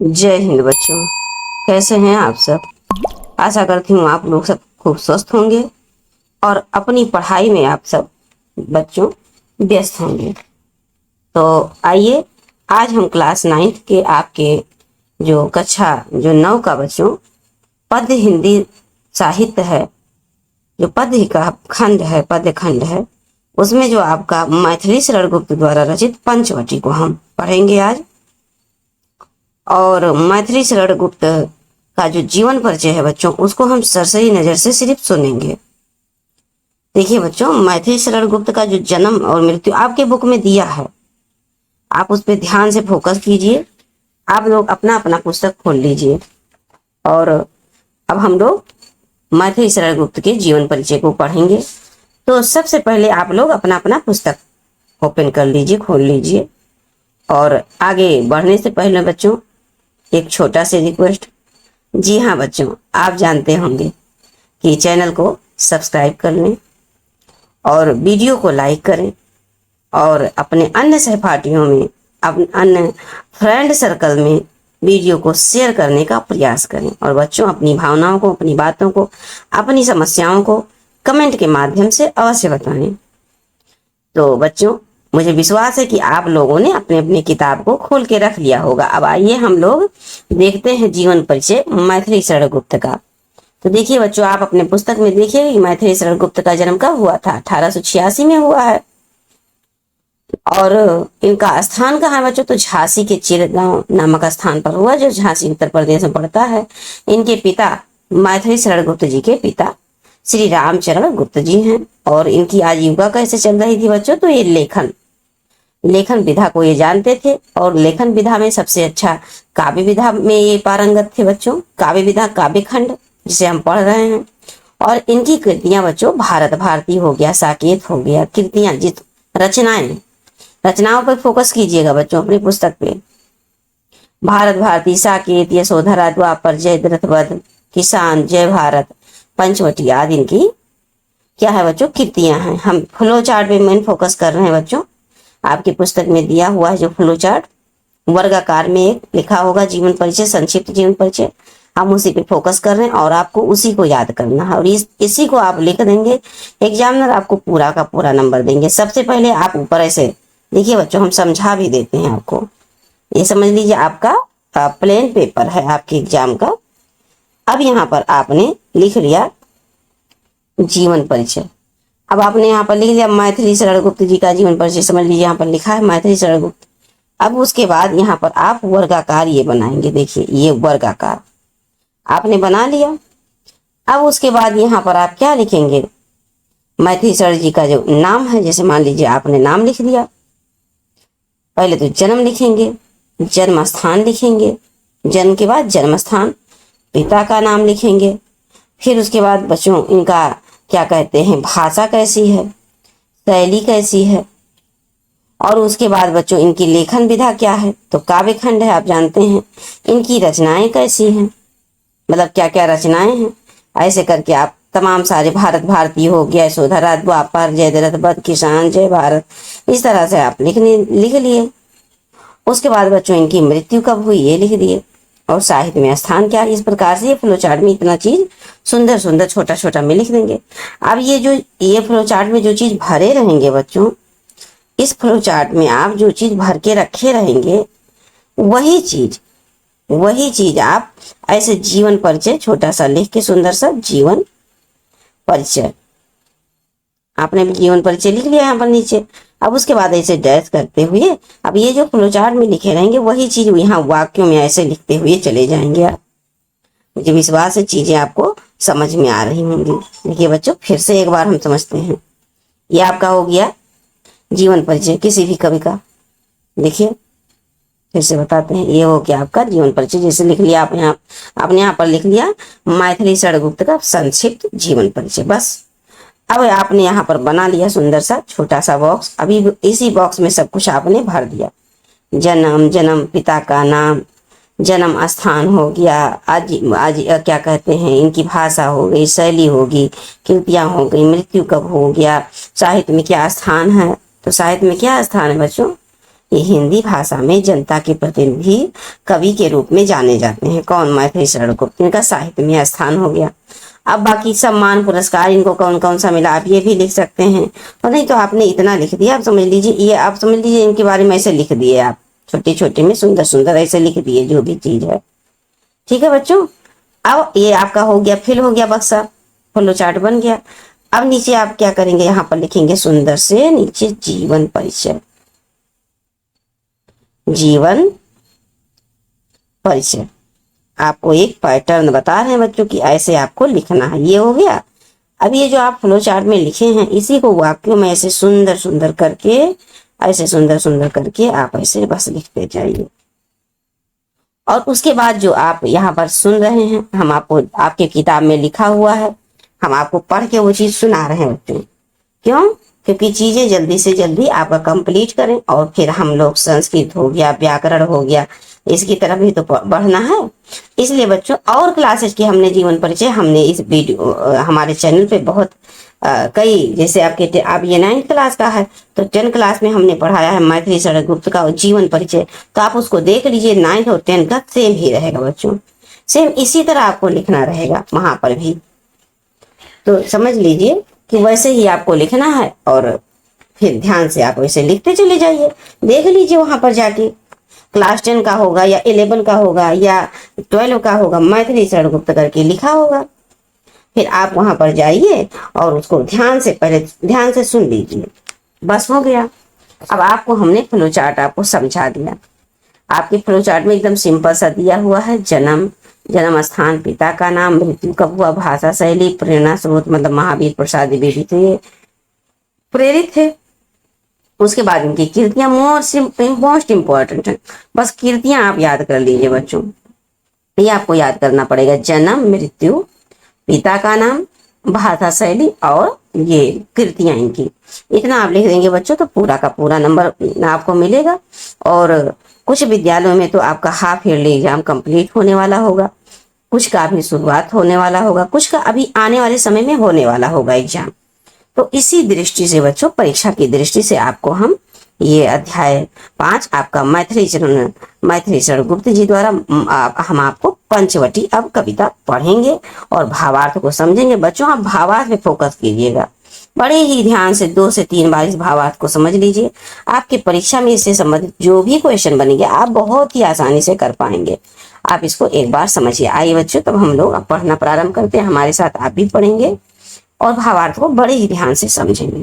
जय हिंद बच्चों। कैसे हैं आप सब। आशा करती हूँ आप लोग सब खूब स्वस्थ होंगे और अपनी पढ़ाई में आप सब बच्चों व्यस्त होंगे। तो आइए आज हम क्लास 9th के आपके जो कक्षा जो 9 का बच्चों पद्य हिंदी साहित्य है, जो पद्य का खंड है, पद्य खंड है, उसमें जो आपका मैथिली शरण गुप्त द्वारा रचित पंचवटी को हम पढ़ेंगे आज। और मैथिली शरण गुप्त का जो जीवन परिचय है बच्चों, उसको हम सरसरी नजर से सिर्फ सुनेंगे। देखिए बच्चों, मैथिली शरण गुप्त का जो जन्म और मृत्यु आपके बुक में दिया है, आप उस पर ध्यान से फोकस कीजिए। आप लोग अपना अपना पुस्तक खोल लीजिए और अब हम लोग मैथिली शरण गुप्त के जीवन परिचय को पढ़ेंगे। तो सबसे पहले आप लोग अपना अपना पुस्तक ओपन कर लीजिए, खोल लीजिए। और आगे बढ़ने से पहले बच्चों एक छोटा सा रिक्वेस्ट। जी हाँ बच्चों, आप जानते होंगे कि चैनल को सब्सक्राइब कर लें और वीडियो को लाइक करें और अपने अन्य सहपाठियों में, अपने अन्य फ्रेंड सर्कल में वीडियो को शेयर करने का प्रयास करें। और बच्चों अपनी भावनाओं को, अपनी बातों को, अपनी समस्याओं को कमेंट के माध्यम से अवश्य बताएं। तो बच्चों मुझे विश्वास है कि आप लोगों ने अपने अपने किताब को खोल के रख लिया होगा। अब आइए हम लोग देखते हैं जीवन परिचय मैथिली शरण गुप्त का। तो देखिए बच्चों, आप अपने पुस्तक में देखिए मैथिली शरण गुप्त का जन्म कब हुआ था। 1886 में हुआ है। और इनका स्थान कहाँ है बच्चों, तो झांसी के चिरगांव नामक स्थान पर हुआ, जो झांसी उत्तर प्रदेश में पड़ता है। इनके पिता मैथिली शरण गुप्त जी के पिता श्री रामचरण गुप्त जी हैं। और इनकी आजीविका कैसे चल रही थी बच्चों, तो ये लेखन विधा को ये जानते थे। और लेखन विधा में सबसे अच्छा काव्य विधा में ये पारंगत थे बच्चों। काव्य विधा, काव्य खंड जिसे हम पढ़ रहे हैं। और इनकी कृतियां बच्चों भारत भारती हो गया, साकेत हो गया, कृतियां जित रचनाओं पर फोकस कीजिएगा बच्चों अपनी पुस्तक पे। भारत भारती, साकेत, यशोधरा, द्वापर, जयद्रथ, किसान, जय भारत, पंचवटी आदि इनकी क्या है बच्चों, कृतियां हैं। हम फ्लो चार्ट पे मेन फोकस कर रहे हैं बच्चों। आपकी पुस्तक में दिया हुआ है जो फ्लो चार्ट, वर्गाकार में एक लिखा होगा जीवन परिचय, संक्षिप्त जीवन परिचय। हम उसी पे फोकस कर रहे हैं और आपको उसी को याद करना है। और इसी को आप लिख देंगे, एग्जामिनर आपको पूरा का पूरा नंबर देंगे। सबसे पहले आप ऊपर ऐसे देखिए बच्चों, हम समझा भी देते हैं आपको। ये समझ लीजिए आपका प्लेन पेपर है आपके एग्जाम का। अब यहाँ पर आपने लिख लिया जीवन परिचय। अब आपने यहाँ पर लिख लिया मैथिली शरण गुप्त जी का जीवन परिचय, समझ लीजिए यहाँ पर लिखा है मैथिली शरण गुप्त। अब उसके बाद यहाँ पर आप वर्गाकार ये बनाएंगे। देखिए ये वर्गाकार आपने बना लिया। अब उसके बाद यहाँ पर आप क्या लिखेंगे, मैथिली शरण जी का जो नाम है, जैसे मान लीजिए आपने नाम लिख दिया। पहले तो जन्म लिखेंगे, जन्म स्थान लिखेंगे, जन्म के बाद जन्म स्थान, पिता का नाम लिखेंगे। फिर उसके बाद बच्चों इनका क्या कहते हैं, भाषा कैसी है, शैली कैसी है। और उसके बाद बच्चों इनकी लेखन विधा क्या है, तो काव्य खंड है आप जानते हैं। इनकी रचनाएं कैसी हैं, मतलब क्या क्या रचनाएं हैं। ऐसे करके आप तमाम सारे भारत भारती हो गया, यशोधरा, द्वापर, जयद्रथ, किसान, जय भारत, इस तरह से आप लिख लिए। उसके बाद बच्चों इनकी मृत्यु कब हुई ये लिख दिए। और साहित्य में स्थान क्या है। इस प्रकार से ये फ्लो चार्ट में इतना चीज सुंदर सुंदर छोटा छोटा में लिख देंगे। अब ये फ्लो चार्ट में जो चीज भरे रहेंगे बच्चों, इस फ्लो चार्ट में आप जो चीज भर के रखे रहेंगे, वही चीज आप ऐसे जीवन परिचय छोटा सा लिख के, सुंदर सा जीवन परिचय आपने जीवन परिचय लिख लिया यहाँ पर नीचे। अब उसके बाद ऐसे डैश करते हुए अब ये जो फ्लो चार्ट में लिखे रहेंगे वही चीज यहाँ वाक्यों में ऐसे लिखते हुए चले जाएंगे आप। मुझे विश्वास है चीजें आपको समझ में आ रही होंगी। देखिए बच्चों फिर से एक बार हम समझते हैं। ये आपका हो गया जीवन परिचय किसी भी कवि का। देखिए फिर से बताते हैं, ये हो गया आपका जीवन परिचय। जैसे लिख लिया आपने यहाँ पर लिख लिया मैथिली शरण गुप्त का संक्षिप्त जीवन परिचय, बस। अब आपने यहाँ पर बना लिया सुंदर सा छोटा सा बॉक्स। अभी इसी बॉक्स में सब कुछ आपने भर दिया। जन्म, पिता का नाम, जन्म स्थान हो गया, आज क्या कहते हैं, इनकी भाषा हो गई, शैली होगी, कृतियां हो गई, मृत्यु कब हो गया, साहित्य में क्या स्थान है। तो साहित्य में क्या स्थान है बच्चों, ये हिंदी भाषा में जनता के प्रतिनिधि कवि के रूप में जाने जाते हैं। कौन? मैथिली शरण गुप्त। इनका साहित्य में स्थान हो गया। अब बाकी सम्मान पुरस्कार इनको कौन कौन सा मिला आप ये भी लिख सकते हैं, और नहीं तो आपने इतना लिख दिया, आप समझ लीजिए, ये आप समझ लीजिए इनके बारे में ऐसे लिख दिए आप, छोटे छोटे में सुंदर सुंदर ऐसे लिख दिए जो भी चीज है। ठीक है बच्चों, अब ये आपका हो गया, फिल हो गया बक्सा, फ्लो चार्ट बन गया। अब नीचे आप क्या करेंगे, यहाँ पर लिखेंगे सुंदर से नीचे जीवन परिचय। जीवन परिचय आपको एक पैटर्न बता रहे हैं बच्चों कि ऐसे आपको लिखना है। ये हो गया। अब ये जो आप फ्लो चार्ट में लिखे हैं इसी को वाक्यों में ऐसे सुंदर सुंदर करके, ऐसे सुंदर सुंदर करके आप ऐसे बस लिखते जाइए। और उसके बाद जो आप यहाँ पर सुन रहे हैं, हम आपको आपके किताब में लिखा हुआ है, हम आपको पढ़ के वो चीज सुना रहे हैं बच्चों। क्यों? क्योंकि चीजें जल्दी से जल्दी आपका कंप्लीट करें, और फिर हम लोग संस्कृत हो गया, व्याकरण हो गया, इसकी तरफ भी तो बढ़ना है। इसलिए बच्चों और क्लासेस की हमने जीवन परिचय हमने इस वीडियो हमारे चैनल पे बहुत कई, जैसे आपके आप ये 9th क्लास का है तो 10th क्लास में हमने पढ़ाया है मैथिली शरण गुप्त का जीवन परिचय, तो आप उसको देख लीजिए। 9th और 10th का सेम ही रहेगा बच्चों, सेम इसी तरह आपको लिखना रहेगा वहां पर भी। तो समझ लीजिए कि वैसे ही आपको लिखना है, और फिर ध्यान से आप वैसे लिखते चले जाइए। देख लीजिए वहां पर जाके क्लास 10 का होगा या 11 का होगा या 12 का होगा, मैथिली शरण गुप्त करके लिखा होगा। फिर आप वहां पर जाइए और उसको ध्यान से, पहले ध्यान से सुन लीजिए, बस हो गया। अब आपको हमने फ्लो चार्ट आपको समझा दिया। आपके फ्लो चार्ट में एकदम सिंपल सा दिया हुआ है, जन्म, जन्म स्थान, पिता का नाम, मृत्यु कब हुआ, भाषा शैली, प्रेरणा स्रोत, मतलब महावीर प्रसाद द्विवेदी थे, प्रेरित थे। उसके बाद इनकी कीर्तियां मोस्ट इंपॉर्टेंट है, बस कीर्तियां आप याद कर लीजिए बच्चों, ये आपको याद करना पड़ेगा। जन्म, मृत्यु, पिता का नाम, भाषा शैली और ये कृतियां इनकी, इतना आप लिख देंगे बच्चों तो पूरा का पूरा नंबर आपको मिलेगा। और कुछ विद्यालयों में तो आपका हाफ ईयरली एग्जाम कंप्लीट होने वाला होगा, कुछ का अभी शुरुआत होने वाला होगा, कुछ का अभी आने वाले समय में होने वाला होगा एग्जाम। तो इसी दृष्टि से बच्चों, परीक्षा की दृष्टि से आपको हम ये अध्याय 5 आपका मैथिली शरण गुप्त जी द्वारा हम आपको पंचवटी अब कविता पढ़ेंगे और भावार्थ को समझेंगे। बच्चों आप भावार्थ पे फोकस कीजिएगा, बड़े ही ध्यान से 2 से 3 बार इस भावार्थ को समझ लीजिए। आपकी परीक्षा में इससे संबंधित जो भी क्वेश्चन बनेंगे आप बहुत ही आसानी से कर पाएंगे। आप इसको एक बार समझिए। आइए बच्चों, तब हम लोग अब पढ़ना प्रारंभ करते हैं। हमारे साथ आप भी पढ़ेंगे और भावार्थ को बड़े ही ध्यान से समझेंगे।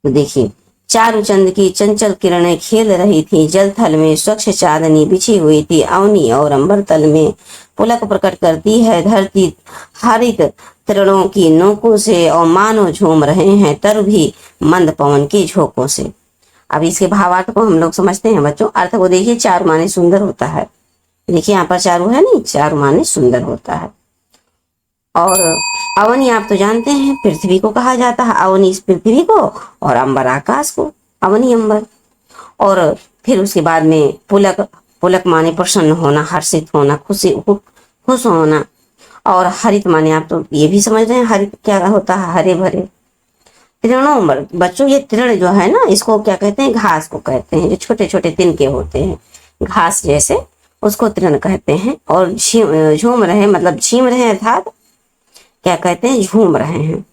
तो देखिए, चारु चंद की चंचल किरणें खेल रही थी, जल थल में स्वच्छ चांदनी बिछी हुई थी, अवनी और अंबर तल में पुलक प्रकट करती है धरती हरित तृणों की नोकों से, और मानो झूम रहे हैं तर भी मंद पवन के झोंकों से। अब इसके भावार्थ को हम लोग समझते हैं बच्चों। अर्थ को देखिए, चारु माने सुंदर होता है, देखिए यहाँ पर चारु है नहीं, चारु माने सुंदर होता है। और अवनी आप तो जानते हैं पृथ्वी को कहा जाता है, अवनी इस पृथ्वी को, और अंबर आकाश को, अवनी अंबर। और फिर उसके बाद में पुलक, पुलक माने प्रसन्न होना, हर्षित होना, खुश होना। और हरित माने आप तो ये भी समझ रहे हैं हरित क्या होता है, हरे भरे। तृणों बच्चों, ये तृण जो है ना, इसको क्या कहते हैं, घास को कहते हैं, जो छोटे छोटे तिनके होते हैं घास जैसे, उसको तृण कहते हैं। और झूम रहे मतलब झीम रहे अर्थात क्या कहते हैं, झूम रहे हैं।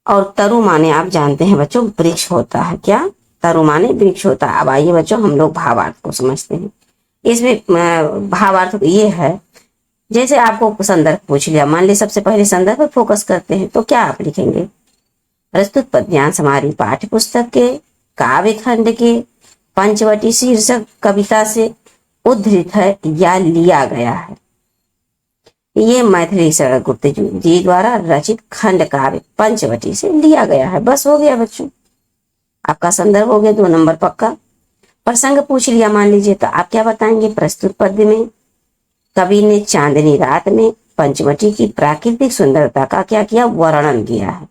और तरु माने आप जानते हैं बच्चों वृक्ष होता है, क्या, तरु माने वृक्ष होता है। अब आइए बच्चों हम लोग भावार्थ को समझते हैं। इसमें भावार्थ ये है, जैसे आपको संदर्भ पूछ लिया, मान ली सबसे पहले संदर्भ पर फोकस करते हैं, तो क्या आप लिखेंगे, प्रस्तुत पद्यांश हमारी पाठ्य पुस्तक के काव्य खंड के पंचवटी शीर्षक कविता से उद्धृत है या लिया गया है। ये मैथिली शरण गुप्त जी द्वारा रचित खंड काव्य पंचवटी से लिया गया है। बस हो गया बच्चों, आपका संदर्भ हो गया 2 नंबर पक्का। प्रसंग पूछ लिया मान लीजिए, तो आप क्या बताएंगे, प्रस्तुत पद्य में कवि ने चांदनी रात में पंचवटी की प्राकृतिक सुंदरता का क्या किया, वर्णन किया है।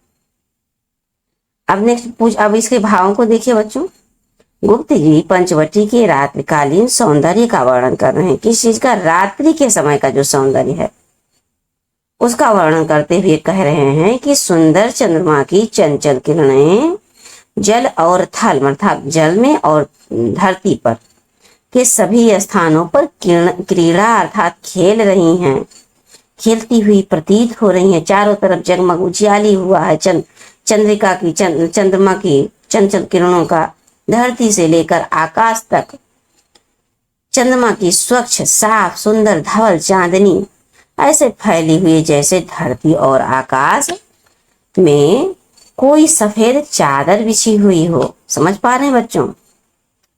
अब नेक्स्ट अब इसके भावों को देखिए बच्चों। गुप्त जी पंचवटी के रात्रिकालीन सौंदर्य का वर्णन कर रहे हैं। किस चीज का, रात्रि के समय का जो सौंदर्य है उसका वर्णन करते हुए कह रहे हैं कि सुंदर चंद्रमा की चंचल किरणें जल और थल अर्थात जल में और धरती पर के सभी स्थानों पर क्रीड़ा अर्थात खेल रही हैं, खेलती हुई प्रतीत हो रही हैं। चारों तरफ जगमग उजियाली हुआ है चंद्रिका की चंद्रमा की चंचल किरणों का धरती से लेकर आकाश तक चंद्रमा की स्वच्छ साफ सुंदर धवल चांदनी ऐसे फैली हुई जैसे धरती और आकाश में कोई सफेद चादर बिछी हुई हो। समझ पा रहे हैं बच्चों?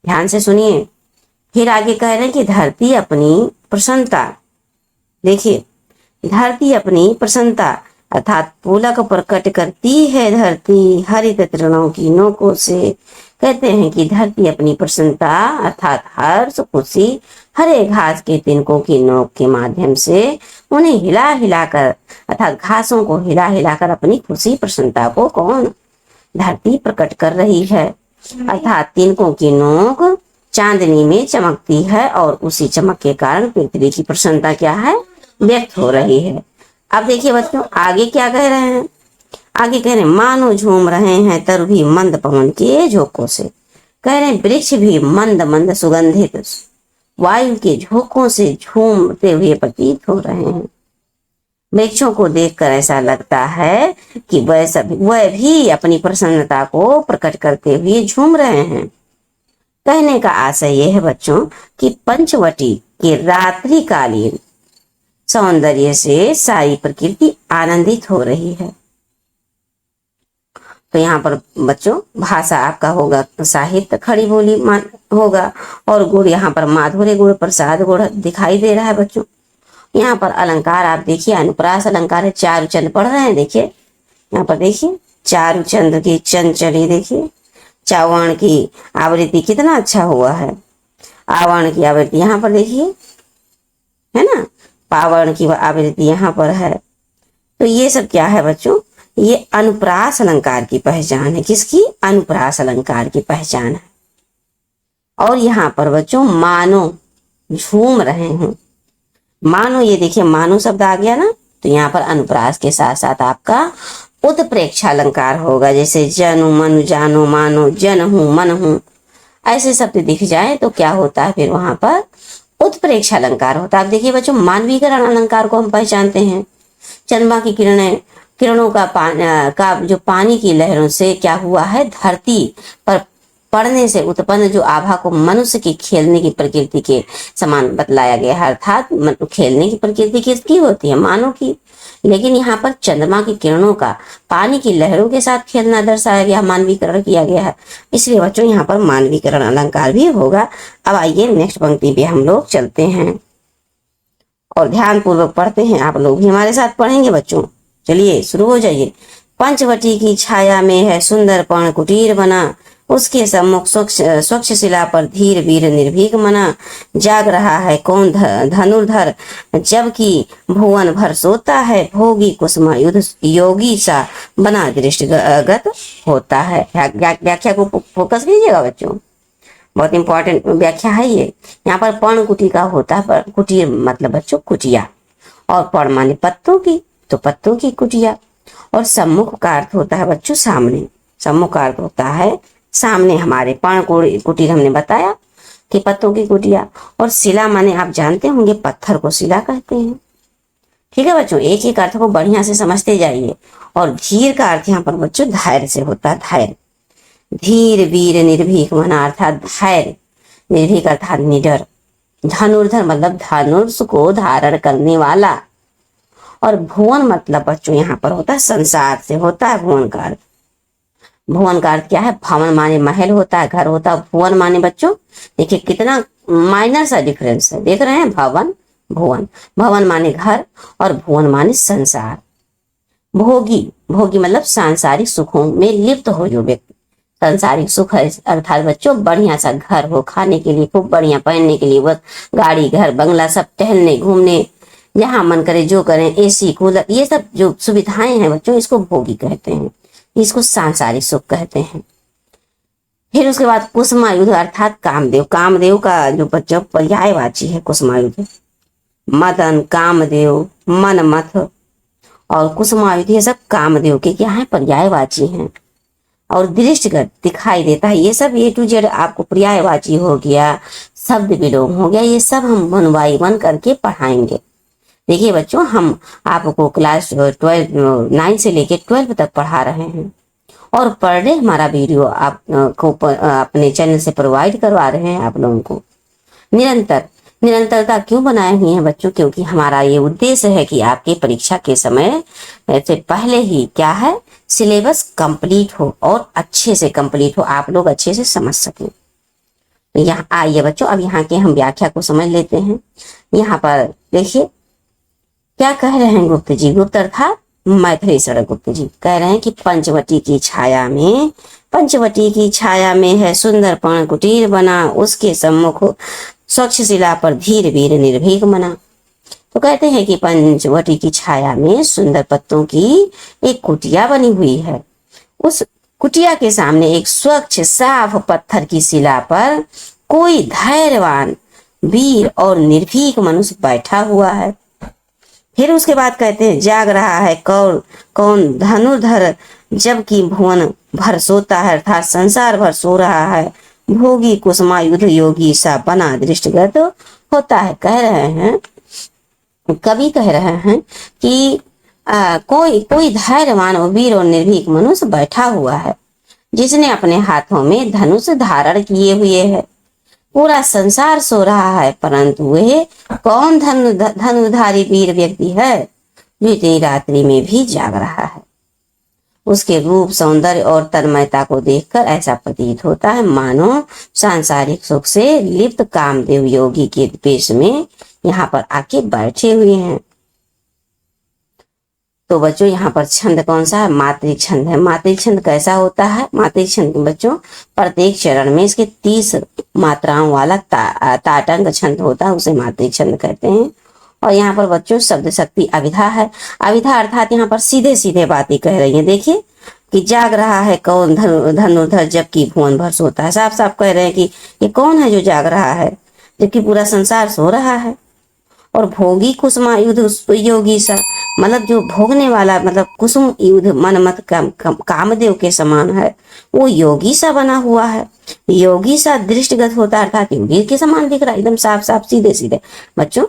ध्यान से सुनिए। फिर आगे कह रहे हैं कि धरती अपनी प्रसन्नता, देखिए धरती अपनी प्रसन्नता अर्थात पुलक प्रकट करती है धरती हरित तृणों की नोकों से। कहते हैं कि धरती अपनी प्रसन्नता अर्थात हर्ष खुशी हरे घास के तिनकों की नोक के माध्यम से उन्हें हिला हिलाकर अर्थात घासों को हिला हिलाकर अपनी खुशी प्रसन्नता को कौन? धरती प्रकट कर रही है। अर्थात तिनकों की नोक चांदनी में चमकती है और उसी चमक के कारण पृथ्वी की प्रसन्नता क्या है? व्यक्त हो रही है। अब देखिए बच्चों आगे क्या कह रहे हैं? आगे कह रहे हैं मानो झूम रहे हैं तरु भी मंद पवन के झोंकों से। कह रहे हैं वृक्ष भी मंद मंद सुगंधित वायु के झोंकों से झूमते हुए प्रतीत हो रहे हैं। वृक्षों को देखकर ऐसा लगता है कि वह भी अपनी प्रसन्नता को प्रकट करते हुए झूम रहे हैं। कहने का आशय यह है बच्चों कि पंचवटी के रात्रिकालीन सौंदर्य से सारी प्रकृति आनंदित हो रही है। तो यहाँ पर बच्चों भाषा आपका होगा साहित्य खड़ी बोली होगा और गुण यहाँ पर माधुर्य गुण प्रसाद गुण दिखाई दे रहा है बच्चों। यहाँ पर अलंकार आप देखिए अनुप्रास अलंकार है। चारुचंद पढ़ रहे हैं, देखिए यहाँ पर देखिए चारुचंद की चंचली, देखिए चावण की आवृत्ति कितना अच्छा हुआ है। आवरण की आवृत्ति यहाँ पर देखिए है ना, पावरण की आवृत्ति यहाँ पर है। तो ये सब क्या है बच्चों? ये अनुप्रास अलंकार की पहचान है। किसकी? अनुप्रास अलंकार की पहचान है। और यहाँ पर बच्चों मानो झूम रहे हैं, मानो ये देखिए मानो शब्द आ गया ना, तो यहाँ पर अनुप्रास के साथ साथ आपका उत्प्रेक्षा अलंकार होगा। जैसे जनु मनु जानो मानो जन हूं मन हूं ऐसे शब्द दिख जाए तो क्या होता है? फिर वहां पर उत्प्रेक्षा अलंकार होता है। आप देखिए बच्चों मानवीकरण अलंकार को हम पहचानते हैं। चंद्रमा की किरणों का जो पानी की लहरों से क्या हुआ है? धरती पर पड़ने से उत्पन्न जो आभा को मनुष्य की खेलने की प्रकृति के समान बतलाया गया है। अर्थात खेलने की प्रकृति किसकी होती है? मानव की। लेकिन यहाँ पर चंद्रमा की किरणों का पानी की लहरों के साथ खेलना दर्शाया गया, मानवीकरण किया गया है। इसलिए बच्चों यहाँ पर मानवीकरण अलंकार भी होगा। अब आइए नेक्स्ट पंक्ति पे हम लोग चलते हैं और ध्यान पूर्वक पढ़ते हैं। आप लोग भी हमारे साथ पढ़ेंगे बच्चों। चलिए शुरू हो जाइए। पंचवटी की छाया में है सुंदर पर्ण कुटीर बना, उसके सम्मुख स्वच्छ शिला पर धीर वीर निर्भीक मना। जाग रहा है कौन धनुर्धर जबकि भुवन भर सोता है, भोगी कुसुमायुध योगी सा बना दृष्टिगत होता है। व्याख्या को फोकस कीजिएगा बच्चों, बहुत इंपॉर्टेंट व्याख्या है ये। यहाँ पर पर्ण कुटी का होता है, कुटीर मतलब बच्चों कुटिया, और पर्ण माने पत्तों की, तो पत्तों की कुटिया। और सम्मुख का अर्थ होता है बच्चों सामने, सम्मुख का अर्थ होता है सामने। हमारे पर्ण कुटीर हमने बताया कि पत्तों की कुटिया। और शिला माने आप जानते होंगे पत्थर को शिला कहते हैं। ठीक है बच्चों, एक एक अर्थ को बढ़िया से समझते जाइए। और धीर का अर्थ यहाँ पर बच्चों धैर्य से होता है, धैर्य। धीर वीर निर्भीक मना अर्थात धैर्य, निर्भीक अर्थात निडर। धनुर्धर मतलब धनुष को धारण करने वाला। और भुवन मतलब बच्चों यहाँ पर होता है संसार से होता है भुवन का अर्थ। भुवन का अर्थ क्या है? भवन माने महल होता है, घर होता है। भुवन माने बच्चों देखिए कितना माइनर सा डिफरेंस है, देख रहे हैं? भवन भुवन, भवन माने घर और भुवन माने संसार। भोगी, भोगी मतलब सांसारिक सुखों में लिप्त हो जो व्यक्ति, सांसारिक सुख है अर्थात बच्चों बढ़िया सा घर हो, खाने के लिए खूब बढ़िया, पहनने के लिए बस गाड़ी घर बंगला सब, टहलने घूमने जहां मन करे जो करें, एसी कूलर ये सब जो सुविधाएं हैं बच्चों इसको भोगी कहते हैं, इसको सांसारिक सुख कहते हैं। फिर उसके बाद कुसुमायुध अर्थात कामदेव, कामदेव का जो बच्चों पर्यायवाची है कुसुमायुध। मदन कामदेव मनमथ और कुसुमायुध ये सब कामदेव के क्या है? पर्यायवाची हैं। और दृष्टिगत दिखाई देता है। ये सब ए टू जेड आपको पर्यायवाची हो गया, शब्द विलोम हो गया, ये सब हम 1 बाय 1 करके पढ़ाएंगे। देखिए बच्चों, हम आपको क्लास 9 से लेके 12 तक पढ़ा रहे हैं और पर डे हमारा वीडियो आपको अपने चैनल से प्रोवाइड करवा रहे हैं आप लोगों को। निरंतरता क्यों बनाए हुए हैं बच्चों? क्योंकि हमारा ये उद्देश्य है कि आपके परीक्षा के समय से पहले ही क्या है, सिलेबस कंप्लीट हो और अच्छे से कंप्लीट हो, आप लोग अच्छे से समझ सकें। यहाँ आइए बच्चों, अब यहाँ के हम व्याख्या को समझ लेते हैं। यहाँ पर देखिए क्या कह रहे हैं गुप्त जी। गुप्त अर्थात मैथिली शरण गुप्त जी कह रहे हैं कि पंचवटी की छाया में है सुंदर पर्ण कुटीर बना, उसके सम्मुख स्वच्छ शिला पर धीर वीर निर्भीक मना। तो कहते हैं कि पंचवटी की छाया में सुंदर पत्तों की एक कुटिया बनी हुई है। उस कुटिया के सामने एक स्वच्छ साफ पत्थर की शिला पर कोई धैर्यवान वीर और निर्भीक मनुष्य बैठा हुआ है। फिर उसके बाद कहते हैं जाग रहा है कौन धनुर्धर, जबकि भुवन भर सोता है, अर्थात संसार भर सो रहा है। भोगी कुसुमायुध योगी सा बना दृष्टिगत होता है। कह रहे हैं, कवि कह रहे हैं कि कोई धैर्यवान और वीर और निर्भीक मनुष्य बैठा हुआ है, जिसने अपने हाथों में धनुष धारण किए हुए है। पूरा संसार सो रहा है, परंतु वह कौन धनुधारी वीर व्यक्ति है जो इतनी रात्रि में भी जाग रहा है। उसके रूप सौंदर्य और तन्मयता को देखकर ऐसा प्रतीत होता है मानो सांसारिक सुख से लिप्त कामदेव योगी के पेश में यहाँ पर आके बैठे हुए हैं। तो बच्चों यहाँ पर छंद कौन सा है? मात्रिक छंद है। मात्रिक छंद कैसा होता है? मात्रिक छंद बच्चों प्रत्येक चरण में इसके 30 मात्राओं वाला ताटंक छंद होता है, उसे मात्रिक छंद कहते हैं। और यहाँ पर बच्चों शब्द शक्ति अभिधा है। अभिधा अर्थात यहाँ पर सीधे सीधे बातें कह रही है। देखिए कि जाग रहा है कौन धनुर्धर, जबकि भुवन भर सोता है। साफ साफ कह रहे हैं कि ये कौन है जो जाग रहा है जबकि पूरा संसार सो रहा है। और भोगी कुसुमा युद्ध योगी सा, मतलब जो भोगने वाला, मतलब कुसुम युद्ध मनमत कामदेव के समान है, वो योगी सा बना हुआ है। योगी सा दृष्टिगत होता है, अर्थात योगी के समान दिख रहा है, एकदम साफ साफ सीधे सीधे। बच्चों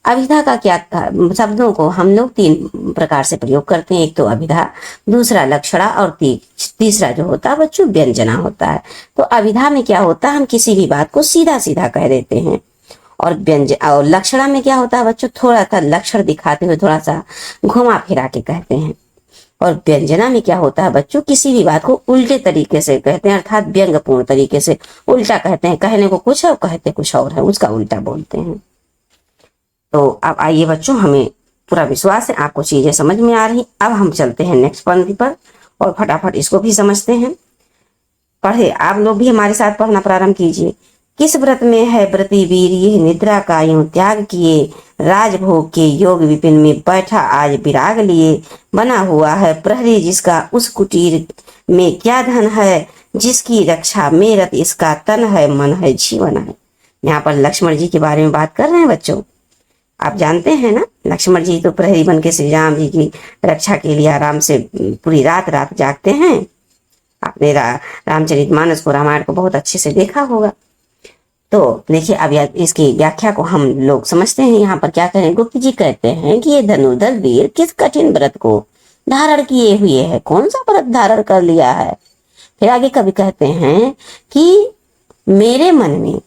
अभिधा का क्या था? शब्दों को हम लोग 3 प्रकार से प्रयोग करते हैं। एक तो अभिधा, दूसरा लक्षणा और तीसरा जो होता है बच्चों व्यंजना होता है। तो अभिधा में क्या होता है, हम किसी भी बात को सीधा सीधा कह देते हैं। और लक्षणा में क्या होता है बच्चों, थोड़ा सा लक्षण दिखाते हुए थोड़ा सा घुमा फिरा के कहते हैं। और व्यंजना में क्या होता है बच्चों, किसी भी बात को उल्टे तरीके से कहते हैं, अर्थात व्यंग्यपूर्ण तरीके से उल्टा कहते हैं। कहने को कुछ है और कहते कुछ और है, उसका उल्टा बोलते हैं। तो अब आइए बच्चों, हमें पूरा विश्वास है आपको चीजें समझ में आ रही। अब हम चलते हैं नेक्स्ट पंक्ति पर और फटाफट इसको भी समझते हैं। पढ़े, आप लोग भी हमारे साथ पढ़ना प्रारंभ कीजिए। किस व्रत में है व्रती वीर, ये निद्रा का यूं त्याग किए, राजभोग के योग विपिन में बैठा आज विराग लिए। बना हुआ है प्रहरी जिसका उस कुटीर में क्या धन है, जिसकी रक्षा में रत इसका तन है, मन है जीवन है। यहाँ पर लक्ष्मण जी के बारे में बात कर रहे हैं बच्चों। आप जानते हैं ना, लक्ष्मण जी तो प्रहरी बन के श्री राम जी की रक्षा के लिए आराम से पूरी रात जागते हैं। आपने रामचरितमानस को, रामायण को बहुत अच्छे से देखा होगा। तो देखिए अब इसकी व्याख्या को हम लोग समझते हैं। यहाँ पर क्या कहें, गुप्त जी कहते हैं कि ये धनुर्धर वीर किस कठिन व्रत को धारण किए हुए है, कौन सा व्रत धारण कर लिया है। फिर आगे कवि कहते हैं कि मेरे मन में,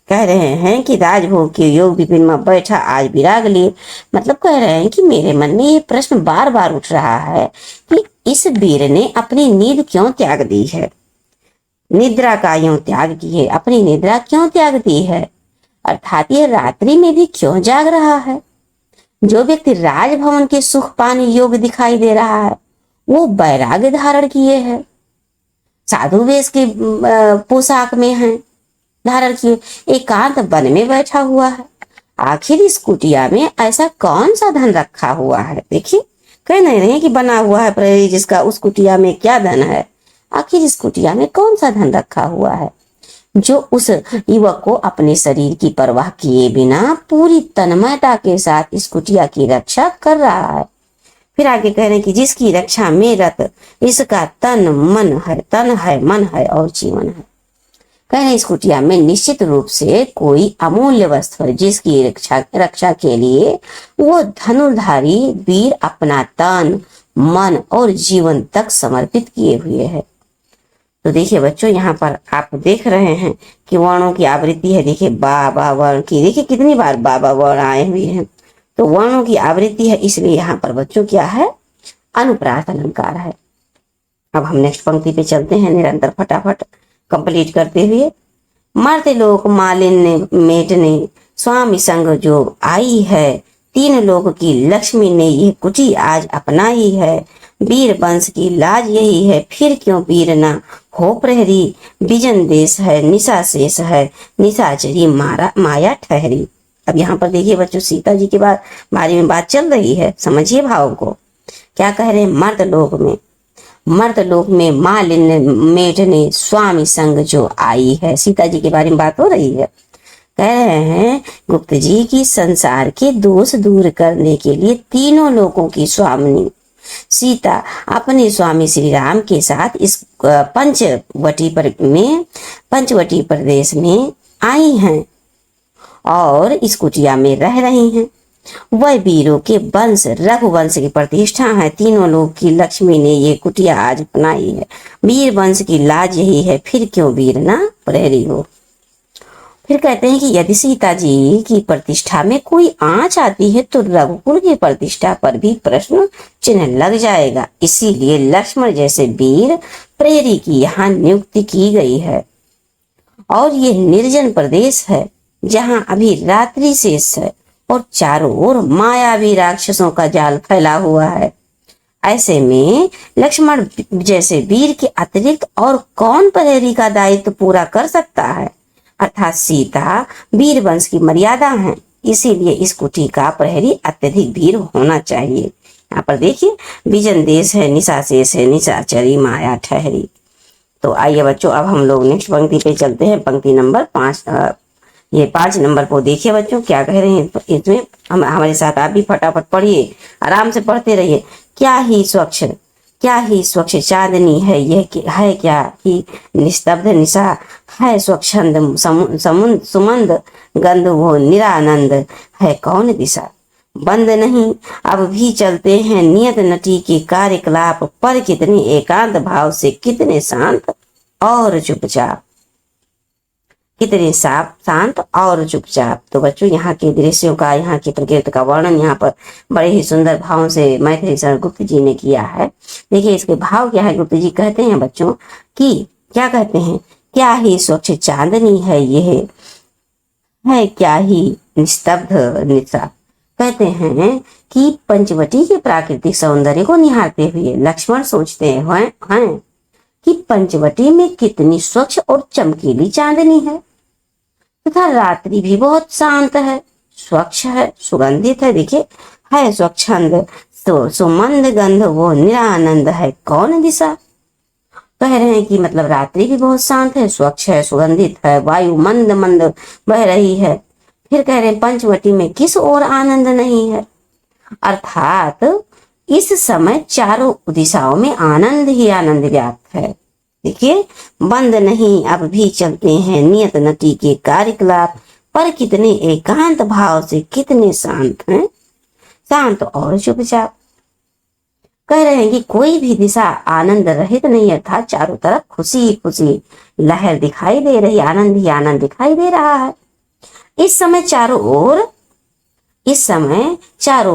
कह रहे हैं कि राजभोग के योग विपिन में बैठा आज विराग लिए। मतलब कह रहे हैं कि मेरे मन में ये प्रश्न बार बार उठ रहा है कि इस वीर ने अपनी नींद क्यों त्याग दी है, निद्रा का यूं त्याग की है, अपनी निद्रा क्यों त्याग दी है, अर्थात ये रात्रि में भी क्यों जाग रहा है। जो व्यक्ति राजभवन के सुख पाने योग दिखाई दे रहा है, वो वैराग्य धारण किए है, साधु वेश के पोशाक में है धारण किए, एकांत वन में बैठा हुआ है। आखिर इस कुटिया में ऐसा कौन सा धन रखा हुआ है। देखिए कह नहीं रहे कि बना हुआ है प्रहरी जिसका उस कुटिया में क्या धन है। आखिर इस कुटिया में कौन सा धन रखा हुआ है जो उस युवक को अपने शरीर की परवाह किए बिना पूरी तन्मयता के साथ इस कुटिया की रक्षा कर रहा है। फिर आगे कह रहे हैं कि जिसकी रक्षा में रत इसका तन है मन है और जीवन है। कह रहे हैं इस कुटिया में निश्चित रूप से कोई अमूल्य वस्तु है जिसकी रक्षा के लिए वो धनुर्धारी वीर अपना तन मन और जीवन तक समर्पित किए हुए है। तो देखिए बच्चों, यहाँ पर आप देख रहे हैं कि वर्णों की आवृत्ति है। देखिए बा बा वर्ण की, देखिए कितनी बार बा बा वर्ण आए हुए हैं। तो वर्णों की आवृत्ति है, इसलिए यहाँ पर बच्चों क्या है, अनुप्रास अलंकार है। अब हम नेक्स्ट पंक्ति पे चलते हैं निरंतर फटाफट कंप्लीट करते हुए। मर्त्य लोक मालिन्य मेटने स्वामी संग जो आई है, तीन लोक की लक्ष्मी ने यह कुटी आज अपनाई है। वीर वंश की लाज यही है, फिर क्यों वीर ना हो प्रहरी। बिजन देश है निशा शेष है, निशाचरी माया ठहरी। अब यहाँ पर देखिए बच्चों, सीता जी के बारे में बात चल रही है, समझिए भाव को। क्या कह रहे हैं, मर्द लोक में मालिन्य मेटने स्वामी संग जो आई है। सीता जी के बारे में बात हो रही है। कह रहे हैं गुप्त जी की संसार के दोष दूर करने के लिए तीनों लोगों की स्वामिनी सीता अपने स्वामी श्री राम के साथ इस पंचवटी प्रदेश में आई हैं और इस कुटिया में रह रही हैं। वह वीरों के वंश रघुवंश की प्रतिष्ठा है। तीनों लोग की लक्ष्मी ने ये कुटिया आज अपनाई है। वीर वंश की लाज यही है, फिर क्यों वीर ना प्रहरी हो। फिर कहते हैं कि यदि सीता जी की प्रतिष्ठा में कोई आंच आती है तो रघुकुल की प्रतिष्ठा पर भी प्रश्न चिन्ह लग जाएगा। इसीलिए लक्ष्मण जैसे वीर प्रहरी की यहाँ नियुक्ति की गई है। और ये निर्जन प्रदेश है जहाँ अभी रात्रि शेष है और चारों ओर मायावी राक्षसों का जाल फैला हुआ है। ऐसे में लक्ष्मण जैसे वीर के अतिरिक्त और कौन प्रहरी का दायित्व पूरा कर सकता है। अर्थात सीता वीर वंश की मर्यादा है, इसीलिए इस कुटी का प्रहरी अत्यधिक वीर होना चाहिए। यहाँ पर देखिए, विजन देश है निशा शेष है, निशाचरी माया ठहरी। तो आइए बच्चों, अब हम लोग नेक्स्ट पंक्ति पे चलते हैं। पंक्ति नंबर 5, ये 5 नंबर को देखिए बच्चों क्या कह रहे हैं इसमें। हमारे साथ आप भी फटाफट पढ़िए, आराम से पढ़ते रहिए। क्या ही स्वच्छ चांदनी है, यह है क्या ही निस्तब्ध निशा है। स्वच्छंद सुमंद गंध वो निरानंद है कौन दिशा। बंद नहीं अब भी चलते हैं नियत नटी के कार्यकलाप, पर कितने एकांत भाव से, कितने शांत और चुपचाप, कितने शांत और चुपचाप। तो बच्चों, यहाँ के दृश्यों का, यहाँ की प्रकृति का वर्णन यहाँ पर बड़े ही सुंदर भावों से मैथिली शरण गुप्त जी ने किया है। देखिए इसके भाव क्या है। गुप्त जी कहते हैं बच्चों कि क्या कहते हैं, क्या ही स्वच्छ चांदनी है, यह है क्या ही निस्तब्ध निशा। कहते हैं कि पंचवटी के प्राकृतिक सौंदर्य को निहारते हुए लक्ष्मण सोचते हैं कि पंचवटी में कितनी स्वच्छ और चमकीली चांदनी है तथा रात्रि भी बहुत शांत है, स्वच्छ है, सुगंधित है। देखिए, है स्वच्छंद सुमंद गंध वो निरानंद है कौन दिशा। कह रहे हैं कि मतलब रात्रि भी बहुत शांत है, स्वच्छ है, सुगंधित है, वायु मंद मंद बह रही है। फिर कह रहे हैं पंचवटी में किस और आनंद नहीं है। अर्थात इस समय चारों दिशाओं में आनंद ही आनंद व्याप्त है। देखिए, बंद नहीं अब भी चलते हैं नियत नटी के कार्यकलाप, पर कितने एकांत भाव से, कितने शांत हैं, शांत और चुपचाप। कह रहे हैं कि कोई भी दिशा आनंद रहित नहीं, अर्थात चारों तरफ खुशी खुशी लहर दिखाई दे रही, आनंद ही आनंद दिखाई दे रहा है। इस समय चारों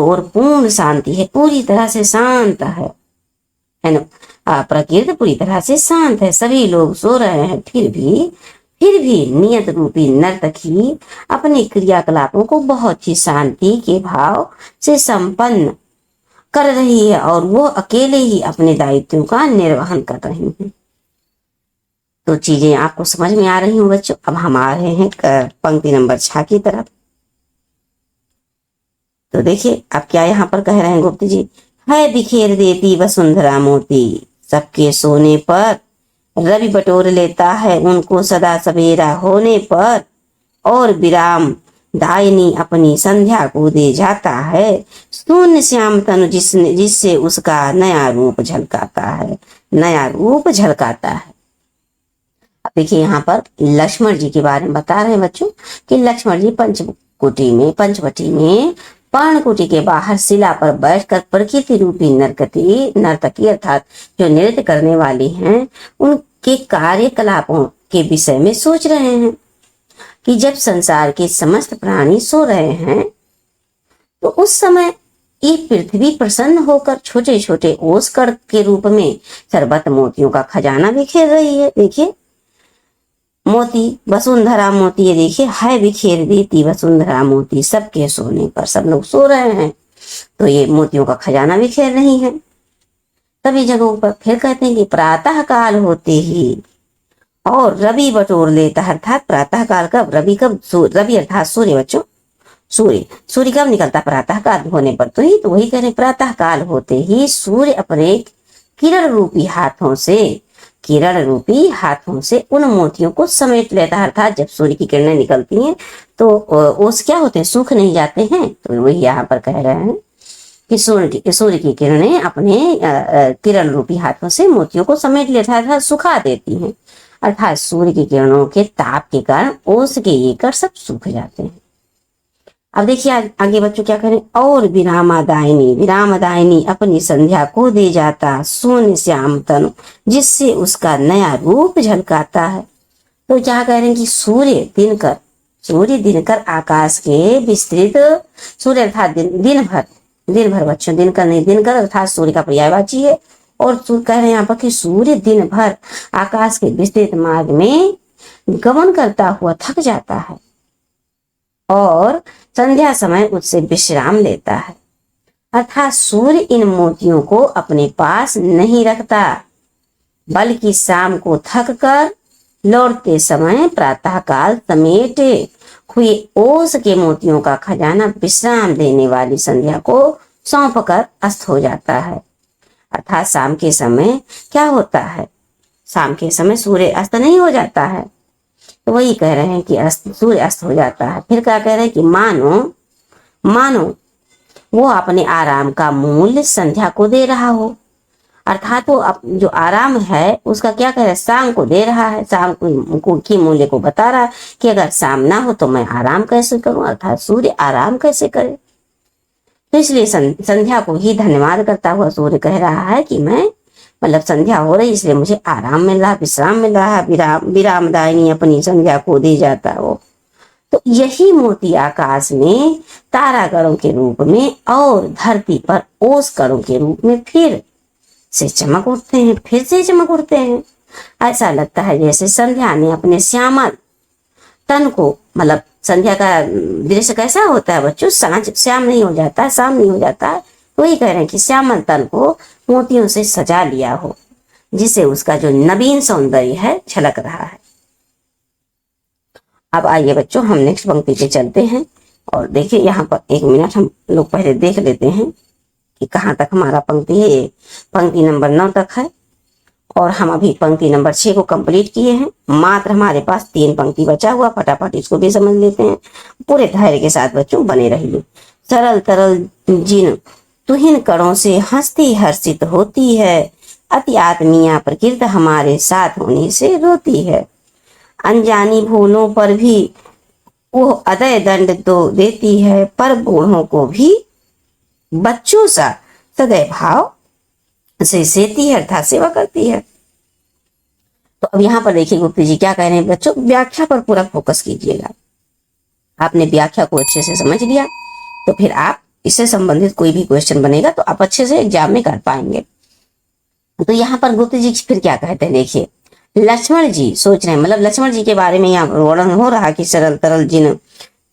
ओर पूर्ण शांति है, पूरी तरह से शांत है ना। प्रकृति पूरी तरह से शांत है, सभी लोग सो रहे हैं। फिर भी नियत रूपी नर्तकी अपने क्रियाकलापों को बहुत ही शांति के भाव से संपन्न कर रही है और वो अकेले ही अपने दायित्वों का निर्वहन कर रही हैं। तो चीजें आपको समझ में आ रही हूँ बच्चों। अब हम आ रहे हैं पंक्ति नंबर 6 की तरफ। तो देखिए अब क्या यहाँ पर कह रहे हैं गुप्त जी, है बिखेर देती वसुंधरा मोती, सबके सोने पर रवि बटोर लेता है उनको सदा सवेरा होने पर, और विराम दायनी अपनी संध्या को दे जाता है, शून्य श्याम तनु जिससे उसका नया रूप झलकाता है, नया रूप झलकाता है। अब देखिए यहाँ पर लक्ष्मण जी के बारे में बता रहे हैं बच्चों कि लक्ष्मण जी पंचवटी में पर्णकुटी के बाहर शिला पर बैठकर प्रकृति रूपी नर्तकी अर्थात जो नृत्य करने वाली हैं उनके कार्यकलापों के विषय में सोच रहे हैं कि जब संसार के समस्त प्राणी सो रहे हैं तो उस समय ये पृथ्वी प्रसन्न होकर छोटे छोटे ओस कण के रूप में सरबत मोतियों का खजाना बिखेर रही है। देखिए मोती, वसुंधरा मोती, ये देखिए है बिखेर देती वसुंधरा मोती, सबके सोने पर, सब लोग सो रहे हैं तो ये मोतियों का खजाना बिखेर रही है। तभी जगहों पर फिर कहते हैं कि प्रातः काल होते ही और रवि बटोर लेता है, अर्थात प्रातः काल कब, रवि अर्थात सूर्य बच्चों, सूर्य कब निकलता, प्रातः काल होने पर। तो वही कह रहे प्रातः काल होते ही सूर्य अपने किरण हाथों से उन मोतियों को समेट लेता है, अर्थात जब सूर्य की किरणें निकलती हैं तो ओस क्या होते हैं, सूख नहीं जाते हैं। तो वही यहाँ पर कह रहे हैं कि सूर्य की किरणें अपने किरण रूपी हाथों से मोतियों को समेट लेता है, अर्थात सुखा देती हैं, अर्थात सूर्य की किरणों के ताप के कारण ओस के ये कण सब सूख जाते हैं। अब देखिए आगे बच्चों क्या करें, और विरामदायिनी अपनी संध्या को दे जाता सोने श्याम तनु जिससे उसका नया रूप झलकाता है। तो क्या कह रहे हैं कि सूर्य दिनकर आकाश के विस्तृत, सूर्य अर्थात दिन भर बच्चों, दिनकर अर्थात सूर्य का पर्यायवाची है। और कह रहे हैं यहाँ पर कि सूर्य दिन भर आकाश के विस्तृत मार्ग में गमन करता हुआ थक जाता है और संध्या समय उससे विश्राम लेता है, अर्थात सूर्य इन मोतियों को अपने पास नहीं रखता बल्कि शाम को थक कर लौटते समय प्रातः काल समेटे हुए ओस के मोतियों का खजाना विश्राम देने वाली संध्या को सौंप कर अस्त हो जाता है। अर्थात शाम के समय क्या होता है, शाम के समय सूर्य अस्त नहीं हो जाता है। तो वही कह रहे हैं कि सूर्य अस्त हो जाता है। फिर क्या कह रहे हैं कि मानो वो अपने आराम का मूल्य संध्या को दे रहा हो, अर्थात वो जो आराम है उसका क्या कह रहा है, शाम को दे रहा है, शाम की मूल्य को बता रहा है कि अगर शाम ना हो तो मैं आराम कैसे करूं, अर्थात सूर्य आराम कैसे करे। तो इसलिए संध्या को ही धन्यवाद करता हुआ सूर्य कह रहा है कि मैं मतलब संध्या हो रही इसलिए मुझे आराम मिल रहा, विश्राम मिल रहा है, विरामदायिनी अपनी संध्या को दे जाता हो। तो यही मोती आकाश में तारागणों के रूप में और धरती पर ओस कणों के रूप में फिर से चमक उठते हैं। ऐसा लगता है जैसे संध्या ने अपने श्यामल तन को, मतलब संध्या का दृश्य कैसा होता है बच्चों, शाम नहीं हो जाता है। वही कह रहे हैं कि श्यामल तन को मोतियों से सजा लिया हो जिसे उसका जो नवीन सौंदर्य है झलक रहा है। अब आइए बच्चों हम नेक्स्ट पंक्ति पे चलते हैं और देखिए यहाँ पर 1 मिनट हम लोग पहले देख लेते हैं कि कहाँ तक हमारा पंक्ति है। पंक्ति नंबर 9 तक है और हम अभी पंक्ति नंबर 6 को कंप्लीट किए हैं। मात्र हमारे पास 3 पंक्ति बचा हुआ, फटाफट इसको भी समझ लेते हैं। पूरे धैर्य के साथ बच्चों बने रहिए। सरल तरल जिन तुहिन कणों से हंसती हर्षित होती है, अति आत्मीया प्रकृति हमारे साथ होने से रोती है। अनजानी भूलों पर भी वो अदय दंड तो देती है, पर बूढ़ों को भी बच्चों सा सदैव भाव से सेती है, अर्थात सेवा करती है। तो अब यहाँ पर देखिए गुप्ती जी क्या कह रहे हैं बच्चों, व्याख्या पर पूरा फोकस कीजिएगा। आपने व्याख्या को अच्छे से समझ लिया तो फिर आप इससे संबंधित कोई भी क्वेश्चन बनेगा तो आप अच्छे से एग्जाम में कर पाएंगे। तो यहाँ पर गुप्त जी फिर क्या कहते हैं, देखिए लक्ष्मण जी सोच रहे हैं, मतलब लक्ष्मण जी के बारे में यहाँ वर्णन हो रहा कि सरल तरल जिन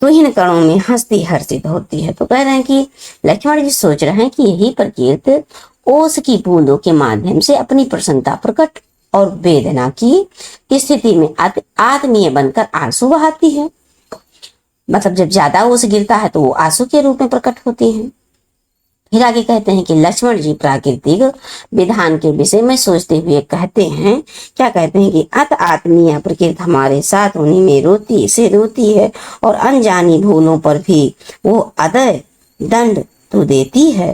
तुहिन कणों में हंसती हर्षित होती है। तो कह रहे हैं कि लक्ष्मण जी सोच रहे हैं कि यही प्रकृति ओस की बूंदों के माध्यम से अपनी प्रसन्नता प्रकट और वेदना की स्थिति में आत्मीय बनकर आंसू बहाती है। मतलब जब ज्यादा ओस गिरता है तो वो आंसू के रूप में प्रकट होती है। फिर आगे कहते हैं कि लक्ष्मण जी प्राकृतिक विधान के विषय में सोचते हुए कहते हैं, क्या कहते हैं कि अत आत्मीय प्रकृति हमारे साथ होने में रोती है और अनजानी भूलों पर भी वो अदय दंड तो देती है,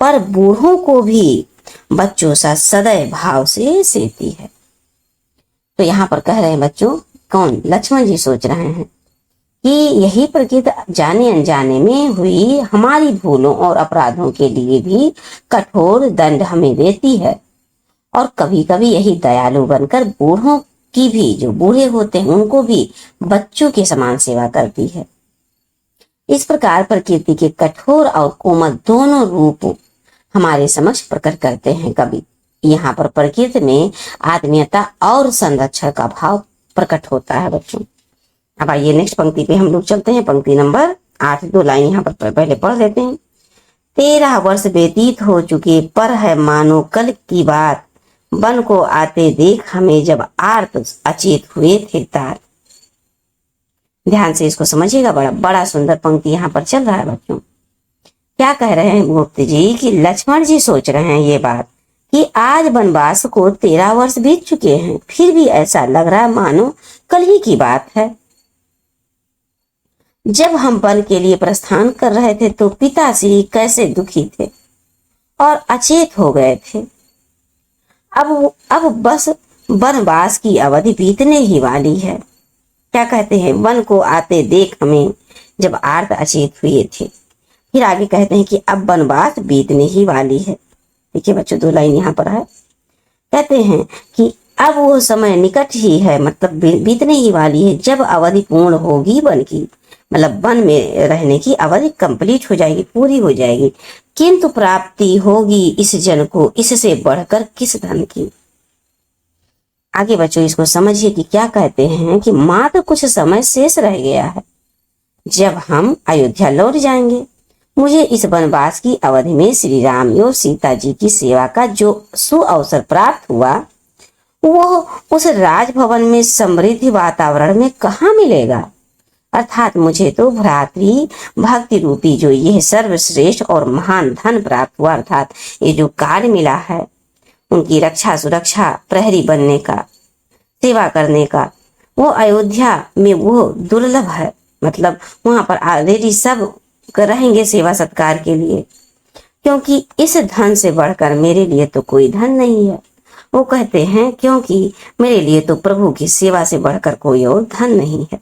पर बूढ़ों को भी बच्चों सा सदैव भाव से सेती है। तो यहाँ पर कह रहे हैं बच्चों, कौन? लक्ष्मण जी सोच रहे हैं कि यही प्रकृति जाने अनजाने में हुई हमारी भूलों और अपराधों के लिए भी कठोर दंड हमें देती है, और कभी कभी यही दयालु बनकर बूढ़ों की भी, जो बूढ़े होते हैं उनको भी बच्चों के समान सेवा करती है। इस प्रकार प्रकृति के कठोर और कोमल दोनों रूप हमारे समक्ष प्रकट करते हैं कवि। यहाँ पर प्रकृति में आत्मीयता और संरक्षण का भाव प्रकट होता है बच्चों। अब आइए नेक्स्ट पंक्ति पे हम लोग चलते हैं, पंक्ति नंबर 8। 2 लाइन यहाँ पर पहले पढ़ लेते हैं। 13 वर्ष व्यतीत हो चुके, पर है मानो कल की बात, वन को आते देख हमें जब आर्त अचेत हुए थे तार। ध्यान से इसको समझिएगा, बड़ा सुंदर पंक्ति यहाँ पर चल रहा है बच्चों। क्या कह रहे हैं गुप्त जी कि लक्ष्मण जी सोच रहे हैं ये बात कि आज वनवास को 13 वर्ष बीत चुके हैं, फिर भी ऐसा लग रहा है मानो कल ही की बात है। जब हम वन के लिए प्रस्थान कर रहे थे तो पिताश्री कैसे दुखी थे और अचेत हो गए थे। अब बस वनवास की अवधि बीतने ही वाली है। क्या कहते हैं, वन को आते देख हमें जब आर्त अचेत हुए थे। फिर आगे कहते हैं कि अब वनवास बीतने ही वाली है। देखिए बच्चों 2 लाइन यहाँ पर है। कहते हैं कि अब वो समय निकट ही है, मतलब बीतने ही वाली है, जब अवधि पूर्ण होगी वन की, मतलब वन में रहने की अवधि कंप्लीट हो जाएगी, पूरी हो जाएगी, किंतु प्राप्ति होगी इस जन को इससे बढ़कर किस धन की। आगे बच्चों इसको समझिए कि क्या कहते हैं कि मात्र कुछ समय शेष रह गया है, जब हम अयोध्या लौट जाएंगे। मुझे इस वनवास की अवधि में श्री राम और सीता जी की सेवा का जो सुअवसर प्राप्त हुआ, वो उस राजभवन में समृद्धि वातावरण में कहाँ मिलेगा। अर्थात मुझे तो भ्रातृ भक्ति रूपी जो यह सर्वश्रेष्ठ और महान धन प्राप्त हुआ, अर्थात ये जो कार्य मिला है, उनकी रक्षा सुरक्षा प्रहरी बनने का, सेवा करने का, वो अयोध्या में वो दुर्लभ है। मतलब वहां पर ऑलरेडी सब रहेंगे सेवा सत्कार के लिए, क्योंकि इस धन से बढ़कर मेरे लिए तो कोई धन नहीं है। वो कहते हैं क्योंकि मेरे लिए तो प्रभु की सेवा से बढ़कर कोई और धन नहीं है।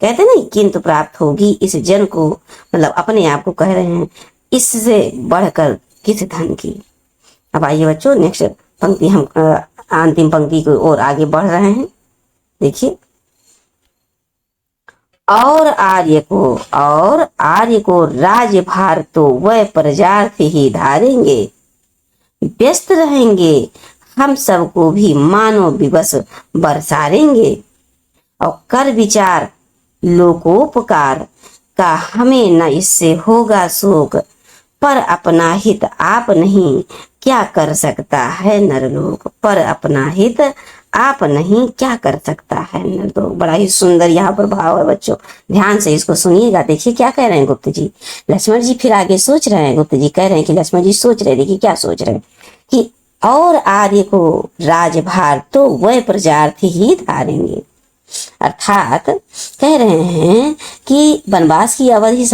कहते नहीं, किंतु प्राप्त होगी इस जन को, मतलब अपने आप को कह रहे हैं, इससे बढ़कर किस धन की। अब आइए बच्चों नेक्स्ट पंक्ति, हम अंतिम पंक्ति को और आगे बढ़ रहे हैं। देखिए, और आर्य को राजभार तो वह प्रजार्थ ही धारेंगे, व्यस्त रहेंगे हम सबको भी मानो विवश बरसारेंगे, और कर विचार लोकोपकार का हमें न इससे होगा शोक, पर अपना हित आप नहीं क्या कर सकता है नरलोक। पर अपना हित आप नहीं क्या कर सकता है नरलोक। बड़ा ही सुंदर यहाँ पर भाव है बच्चों, ध्यान से इसको सुनिएगा। देखिए क्या कह रहे हैं गुप्त जी, लक्ष्मण जी फिर आगे सोच रहे हैं। गुप्त जी कह रहे हैं कि लक्ष्मण जी सोच रहे, देखिए क्या सोच रहे हैं कि और आर्य को राजभार तो वह प्रजार्थ ही धारेंगे। अर्थात कह रहे हैं कि वनवास की अवधि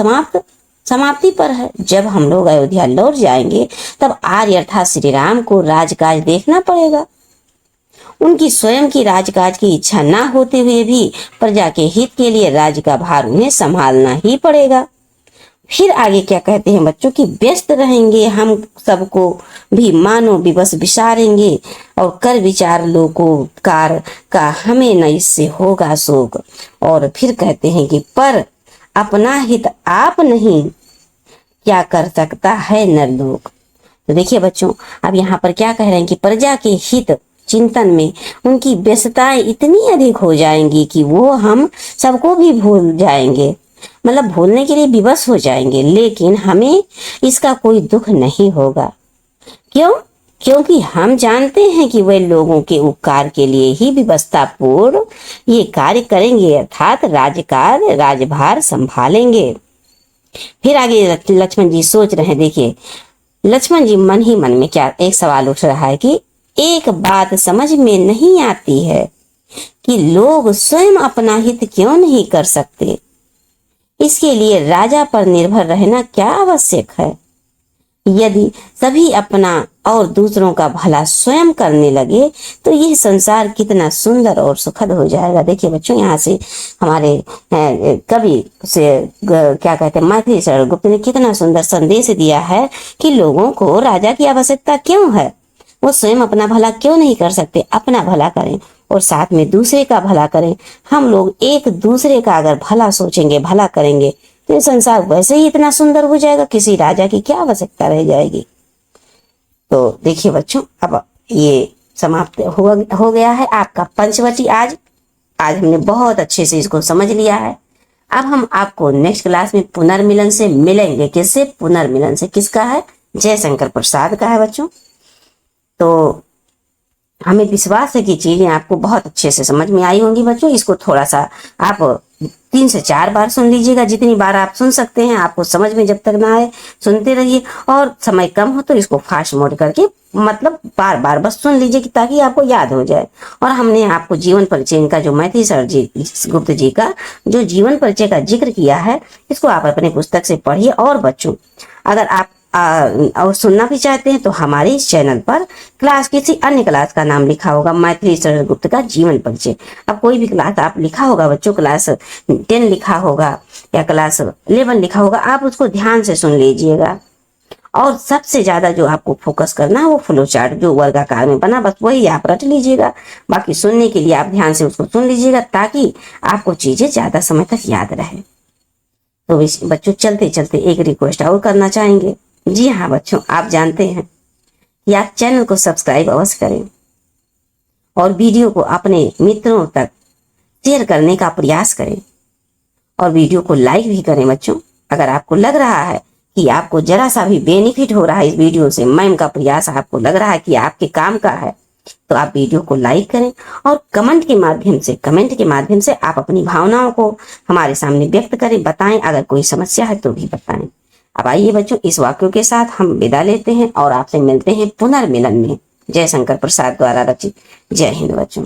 समाप्ति पर है। जब हम लोग अयोध्या लौट जाएंगे तब आर्य अर्थात श्री राम को राजकाज देखना पड़ेगा। उनकी स्वयं की राजकाज की इच्छा ना होते हुए भी प्रजा के हित के लिए राज्य का भार उन्हें संभालना ही पड़ेगा। फिर आगे क्या कहते हैं बच्चों की व्यस्त रहेंगे हम सबको भी मानो विवश विसारेंगे, और कर विचार लोकोपकार का हमें न इससे होगा शोक। और फिर कहते हैं कि पर अपना हित आप नहीं क्या कर सकता है नरलोक। तो देखिए बच्चों, अब यहाँ पर क्या कह रहे हैं कि प्रजा के हित चिंतन में उनकी व्यस्तताएं इतनी अधिक हो जाएंगी कि वो हम सबको भी भूल जाएंगे, मतलब भूलने के लिए विवश हो जाएंगे, लेकिन हमें इसका कोई दुख नहीं होगा। क्यों? क्योंकि हम जानते हैं कि वे लोगों के उपकार के लिए ही व्यवस्था पूर्ण ये कार्य करेंगे, अर्थात राजकार्य राजभार संभालेंगे। फिर आगे लक्ष्मण जी सोच रहे हैं, देखिए, लक्ष्मण जी मन ही मन में क्या एक सवाल उठ रहा है कि एक बात समझ में नहीं आती है कि लोग स्वयं अपना हित क्यों नहीं कर सकते। इसके लिए राजा पर निर्भर रहना क्या आवश्यक है। यदि सभी अपना और दूसरों का भला स्वयं करने लगे तो यह संसार कितना सुंदर और सुखद हो जाएगा। देखिए बच्चों, यहाँ से हमारे कवि से क्या कहते हैं, मैथिली शरण गुप्त ने कितना सुंदर संदेश दिया है कि लोगों को राजा की आवश्यकता क्यों है, वो स्वयं अपना भला क्यों नहीं कर सकते। अपना भला करें और साथ में दूसरे का भला करें। हम लोग एक दूसरे का अगर भला सोचेंगे, भला करेंगे, तो ये संसार वैसे ही इतना सुंदर हो जाएगा, किसी राजा की क्या आवश्यकता रह जाएगी। तो देखिए बच्चों, अब ये समाप्त हो गया है आपका पंचवटी। आज हमने बहुत अच्छे से इसको समझ लिया है। अब हम आपको नेक्स्ट क्लास में पुनर्मिलन से मिलेंगे। किससे? पुनर्मिलन से। किसका है? जयशंकर प्रसाद का है बच्चों। तो हमें विश्वास है कि चीजें आपको बहुत अच्छे से समझ में आई होंगी बच्चों। इसको थोड़ा सा आप 3 से 4 बार सुन लीजिएगा, जितनी बार आप सुन सकते हैं। आपको समझ में जब तक ना आए सुनते रहिए, और समय कम हो तो इसको फास्ट मोड करके मतलब बार बार बस सुन लीजिए ताकि आपको याद हो जाए। और हमने आपको जीवन परिचय का जो मैथिली सर जी गुप्त जी का जो जीवन परिचय का जिक्र किया है, इसको आप अपने पुस्तक से पढ़िए। और बच्चों, अगर आप और सुनना भी चाहते हैं तो हमारे इस चैनल पर क्लास किसी अन्य क्लास का नाम लिखा होगा, मैथिली शरण गुप्त का जीवन परिचय। अब कोई भी क्लास आप लिखा होगा बच्चों, क्लास 10 लिखा होगा या क्लास 11 लिखा होगा, आप उसको ध्यान से सुन लीजिएगा। और सबसे ज्यादा जो आपको फोकस करना है वो फ्लो चार्ट जो वर्गाकार में बना, बस वही आप रट लीजिएगा। बाकी सुनने के लिए आप ध्यान से उसको सुन लीजिएगा ताकि आपको चीजें ज्यादा समय तक याद रहे। तो बच्चों, चलते चलते एक रिक्वेस्ट और करना चाहेंगे। जी हाँ बच्चों, आप जानते हैं कि आप चैनल को सब्सक्राइब अवश्य करें और वीडियो को अपने मित्रों तक शेयर करने का प्रयास करें और वीडियो को लाइक भी करें बच्चों। अगर आपको लग रहा है कि आपको जरा सा भी बेनिफिट हो रहा है इस वीडियो से, मैम का प्रयास आपको लग रहा है कि आपके काम का है, तो आप वीडियो को लाइक करें और कमेंट के माध्यम से आप अपनी भावनाओं को हमारे सामने व्यक्त करें, बताएं। अगर कोई समस्या है तो भी बताएं। अब आइए बच्चों, इस वाक्यों के साथ हम विदा लेते हैं और आपसे मिलते हैं पुनर्मिलन में। जयशंकर प्रसाद द्वारा रचित। जय हिंद बच्चों।